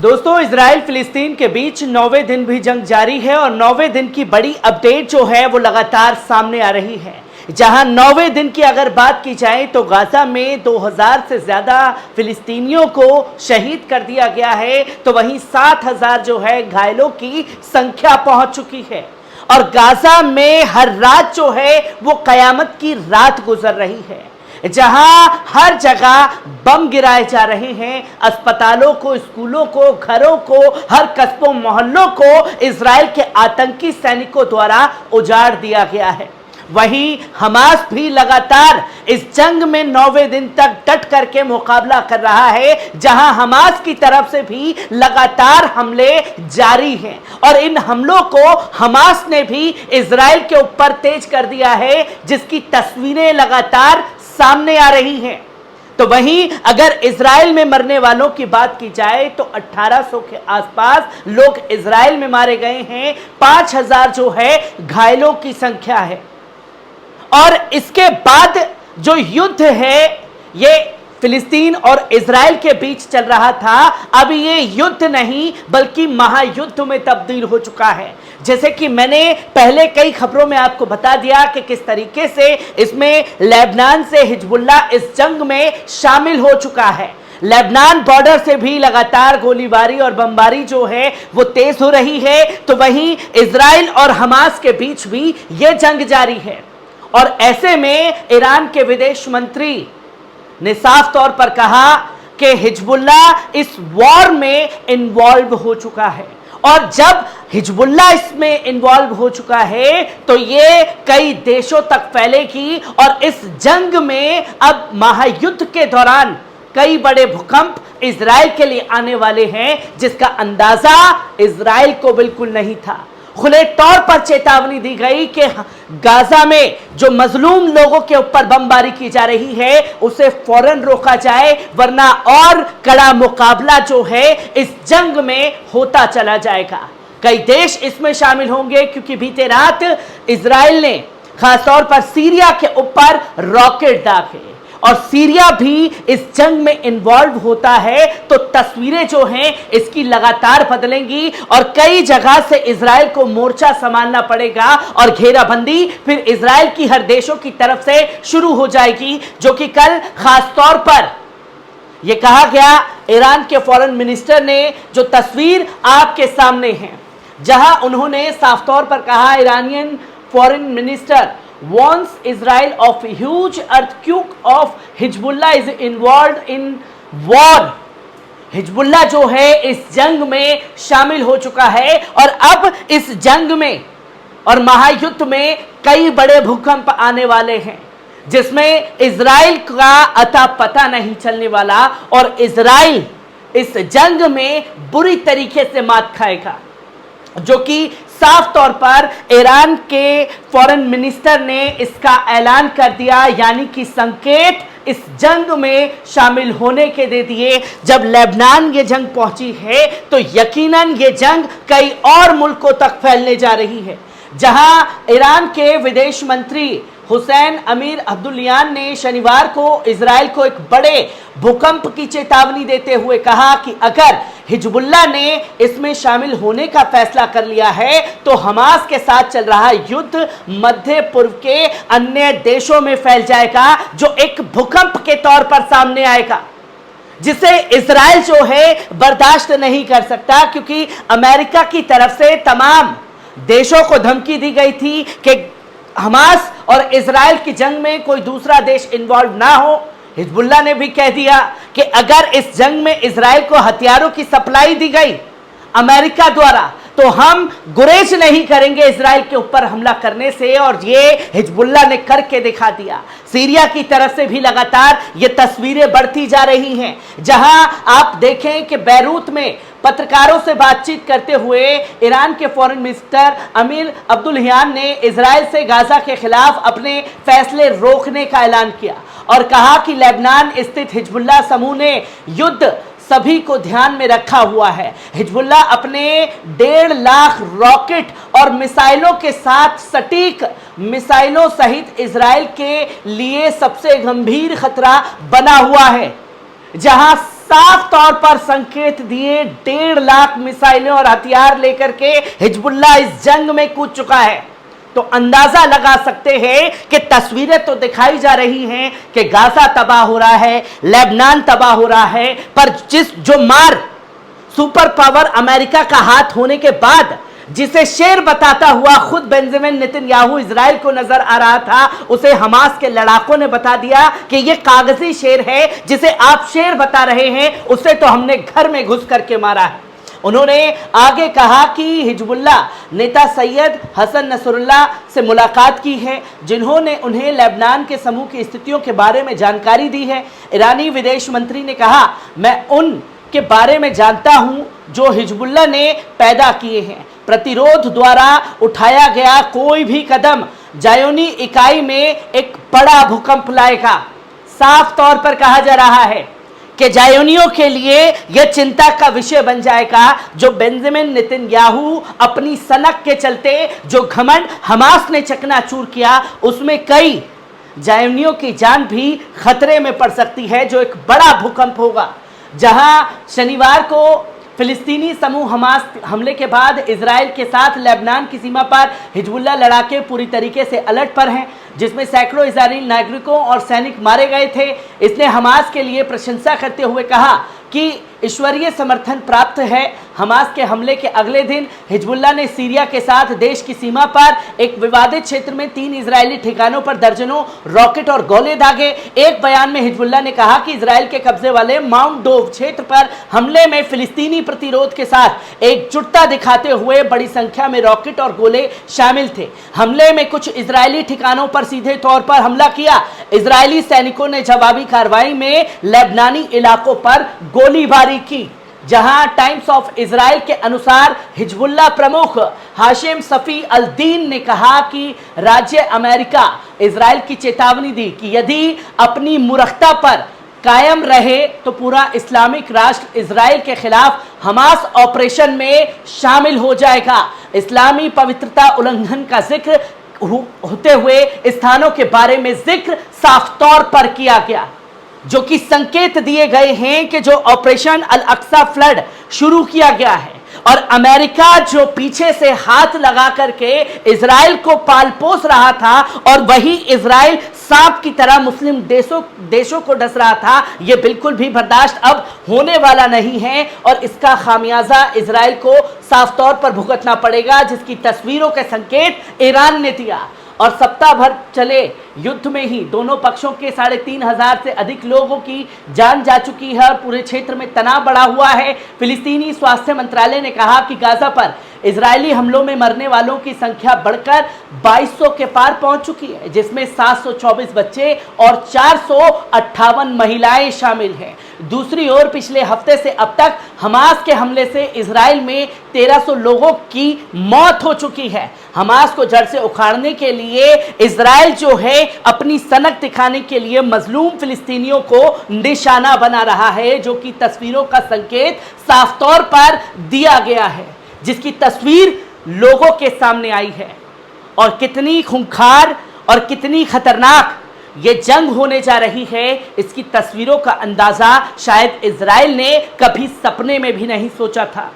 दोस्तों, इजराइल फिलिस्तीन के बीच 9वें दिन भी जंग जारी है और 9वें दिन की बड़ी अपडेट जो है वो लगातार सामने आ रही है। जहां 9वें दिन की अगर बात की जाए तो गाजा में 2000 से ज्यादा फिलिस्तीनियों को शहीद कर दिया गया है, तो वहीं 7000 जो है घायलों की संख्या पहुंच चुकी है। और गाजा में हर रात जो है वो कयामत की रात गुजर रही है, जहां हर जगह बम गिराए जा रहे हैं। अस्पतालों को, स्कूलों को, घरों को, हर कस्बों मोहल्लों को इजराइल के आतंकी सैनिकों द्वारा उजाड़ दिया गया है। वहीं हमास भी लगातार इस जंग में 9वें दिन तक डट करके मुकाबला कर रहा है, जहां हमास की तरफ से भी लगातार हमले जारी हैं और इन हमलों को हमास ने भी इजराइल के ऊपर तेज कर दिया है, जिसकी तस्वीरें लगातार सामने आ रही हैं। तो वहीं अगर इजराइल में मरने वालों की बात की जाए तो 1800 के आसपास लोग इजराइल में मारे गए हैं, 5000 जो है घायलों की संख्या है। और इसके बाद जो युद्ध है ये फिलिस्तीन और इजराइल के बीच चल रहा था, अब ये युद्ध नहीं बल्कि महायुद्ध में तब्दील हो चुका है। जैसे कि मैंने पहले कई खबरों में आपको बता दिया कि किस तरीके से इसमें लेबनान से हिजबुल्ला इस जंग में शामिल हो चुका है। लेबनान बॉर्डर से भी लगातार गोलीबारी और बमबारी जो है वो तेज हो रही है, तो वहीं इजराइल और हमास के बीच भी ये जंग जारी है। और ऐसे में ईरान के विदेश मंत्री ने साफ तौर पर कहा कि हिजबुल्ला इस वॉर में इन्वॉल्व हो चुका है, और जब हिजबुल्ला इसमें इन्वॉल्व हो चुका है तो ये कई देशों तक फैलेगी और इस जंग में अब महायुद्ध के दौरान कई बड़े भूकंप इजराइल के लिए आने वाले हैं, जिसका अंदाजा इजराइल को बिल्कुल नहीं था। खुले तौर पर चेतावनी दी गई कि गाजा में जो मजलूम लोगों के ऊपर बमबारी की जा रही है उसे फौरन रोका जाए, वरना और कड़ा मुकाबला जो है इस जंग में होता चला जाएगा। कई देश इसमें शामिल होंगे, क्योंकि बीते रात इजराइल ने खासतौर पर सीरिया के ऊपर रॉकेट दागे और सीरिया भी इस जंग में इन्वॉल्व होता है, तो तस्वीरें जो हैं इसकी लगातार बदलेंगी और कई जगह से इजराइल को मोर्चा संभालना पड़ेगा और घेराबंदी फिर इजराइल की हर देशों की तरफ से शुरू हो जाएगी। जो कि कल खास तौर पर यह कहा गया, ईरान के फॉरेन मिनिस्टर ने जो तस्वीर आपके सामने है, जहां उन्होंने साफ तौर पर कहा, Iranian foreign minister warns Israel of huge earthquake of Hezbollah is involved in war। Hezbollah जो है इस जंग में शामिल हो चुका है और अब इस जंग में और महायुद्ध में कई बड़े भूकंप आने वाले हैं, जिसमें इजराइल का अता पता नहीं चलने वाला और इजराइल इस जंग में बुरी तरीके से मात खाएगा। जो कि साफ तौर पर ईरान के फॉरेन मिनिस्टर ने इसका ऐलान कर दिया, यानी कि संकेत इस जंग में शामिल होने के दे दिए। जब लेबनान ये जंग पहुंची है तो यकीनन ये जंग कई और मुल्कों तक फैलने जा रही है, जहां ईरान के विदेश मंत्री हुसैन अमीर अब्दुल्लाहियान ने शनिवार को इजराइल को एक बड़े भूकंप की चेतावनी देते हुए कहा कि अगर हिजबुल्ला ने इसमें शामिल होने का फैसला कर लिया है तो हमास के साथ चल रहा युद्ध मध्य पूर्व के अन्य देशों में फैल जाएगा, जो एक भूकंप के तौर पर सामने आएगा, जिसे इजराइल जो है बर्दाश्त नहीं कर सकता। क्योंकि अमेरिका की तरफ से तमाम देशों को धमकी दी गई थी कि हमास और इजराइल की जंग में कोई दूसरा देश इन्वॉल्व ना हो। हिजबुल्ला ने भी कह दिया कि अगर इस जंग में इजराइल को हथियारों की सप्लाई दी गई अमेरिका द्वारा तो हम गुरेज नहीं करेंगे इजराइल के ऊपर हमला करने से, और ये हिजबुल्ला ने करके दिखा दिया। सीरिया की तरफ से भी लगातार ये तस्वीरें बढ़ती जा रही हैं, जहां आप देखें कि बैरूत में पत्रकारों से बातचीत करते हुए ईरान के फॉरेन मिनिस्टर अमीर अब्दुल्लाहियान ने इजराइल से गाजा के खिलाफ अपने फैसले रोकने का ऐलान किया और कहा कि लेबनान स्थित हिजबुल्ला समूह ने युद्ध सभी को ध्यान में रखा हुआ है। हिजबुल्ला अपने 1.5 लाख रॉकेट और मिसाइलों के साथ सटीक मिसाइलों सहित इजराइल के लिए सबसे गंभीर खतरा बना हुआ है, जहां साफ तौर पर संकेत दिए 1.5 लाख मिसाइलें और हथियार लेकर के हिजबुल्लाह इस जंग में कूद चुका है। तो अंदाजा लगा सकते हैं कि तस्वीरें तो दिखाई जा रही हैं कि गाजा तबाह हो रहा है, लेबनान तबाह हो रहा है, पर जो मार सुपर पावर अमेरिका का हाथ होने के बाद जिसे शेर बताता हुआ खुद बेंजामिन नेतन्याहू इजराइल को नजर आ रहा था, उसे हमास के लड़ाकों ने बता दिया कि यह कागजी शेर है, जिसे आप शेर बता रहे हैं, उसे तो हमने घर में घुस करके मारा है। उन्होंने आगे कहा कि हिजबुल्लाह नेता सैयद हसन नसरुल्लाह से मुलाकात की है, जिन्होंने उन्हें लेबनान के समूह की स्थितियों के बारे में जानकारी दी है। ईरानी विदेश मंत्री ने कहा, मैं उन के बारे में जानता हूं जो हिजबुल्लाह ने पैदा किए हैं। प्रतिरोध द्वारा उठाया गया कोई भी कदम जायोनी इकाई में एक बड़ा भूकंप लाएगा। साफ तौर पर कहा जा रहा है कि जायोनियों के लिए यह चिंता का विषय बन जाएगा। जो बेंजामिन नेतन्याहू अपनी सनक के चलते जो घमंड हमास ने चकनाचूर किया, उसमें कई जायोनियों की जान भी खतरे में पड़ सकती है, जो एक बड़ा भूकंप होगा। जहां शनिवार को फिलिस्तीनी समूह हमास हमले के बाद इजराइल के साथ लेबनान की सीमा पर हिजबुल्लाह लड़ाके पूरी तरीके से अलर्ट पर हैं, जिसमें सैकड़ों इजरायली नागरिकों और सैनिक मारे गए थे। इसने हमास के लिए प्रशंसा करते हुए कहा कि ईश्वरीय समर्थन प्राप्त है। हमास के हमले के अगले दिन हिजबुल्लाह ने सीरिया के साथ देश की सीमा पर एक विवादित क्षेत्र में 3 इजरायली ठिकानों पर दर्जनों रॉकेट और गोले दागे। एक बयान में हिजबुल्लाह ने कहा कि इजराइल के कब्जे वाले माउंट डोव क्षेत्र पर हमले में फिलिस्तीनी प्रतिरोध के साथ एकजुटता दिखाते हुए बड़ी संख्या में रॉकेट और गोले शामिल थे। हमले में कुछ इजरायली ठिकानों पर सीधे तौर पर हमला किया। इजरायली सैनिकों ने जवाबी कार्रवाई में लेबनानी इलाकों पर गोलीबारी की। जहां टाइम्स ऑफ इजराइल के अनुसार हिजबुल्लाह प्रमुख हाशिम सफी अल दीन ने कहा कि राज्य अमेरिका इजराइल की चेतावनी दी कि यदि अपनी मूर्खता पर कायम रहे तो पूरा इस्लामिक राष्ट्र इजराइल के खिलाफ हमास ऑपरेशन में शामिल हो जाएगा। इस्लामी पवित्रता उल्लंघन का जिक्र होते हुए स्थानों के बारे में जिक्र साफ तौर पर किया गया, जो कि संकेत दिए गए हैं कि जो ऑपरेशन अल अक्सा फ्लड शुरू किया गया है और अमेरिका जो पीछे से हाथ लगा करके इजराइल को पाल पोस रहा था और वही इजराइल सांप की तरह मुस्लिम देशों को डस रहा था, यह बिल्कुल भी बर्दाश्त अब होने वाला नहीं है और इसका खामियाजा इजराइल को साफ तौर पर भुगतना पड़ेगा, जिसकी तस्वीरों के संकेत ईरान ने दिया। और सप्ताह भर चले युद्ध में ही दोनों पक्षों के 3,500 से अधिक लोगों की जान जा चुकी है और पूरे क्षेत्र में तनाव बढ़ा हुआ है। फिलिस्तीनी स्वास्थ्य मंत्रालय ने कहा कि गाजा पर इजरायली हमलों में मरने वालों की संख्या बढ़कर 2200 के पार पहुंच चुकी है, जिसमें 724 बच्चे और 458 महिलाएं शामिल हैं। दूसरी ओर पिछले हफ्ते से अब तक हमास के हमले से इजराइल में 1300 लोगों की मौत हो चुकी है। हमास को जड़ से उखाड़ने के लिए इजराइल जो है अपनी सनक दिखाने के लिए मजलूम फिलिस्तीनियों को निशाना बना रहा है, जो कि तस्वीरों का संकेत साफ तौर पर दिया गया है, जिसकी तस्वीर लोगों के सामने आई है। और कितनी खूंखार और कितनी खतरनाक ये जंग होने जा रही है, इसकी तस्वीरों का अंदाजा शायद इजराइल ने कभी सपने में भी नहीं सोचा था।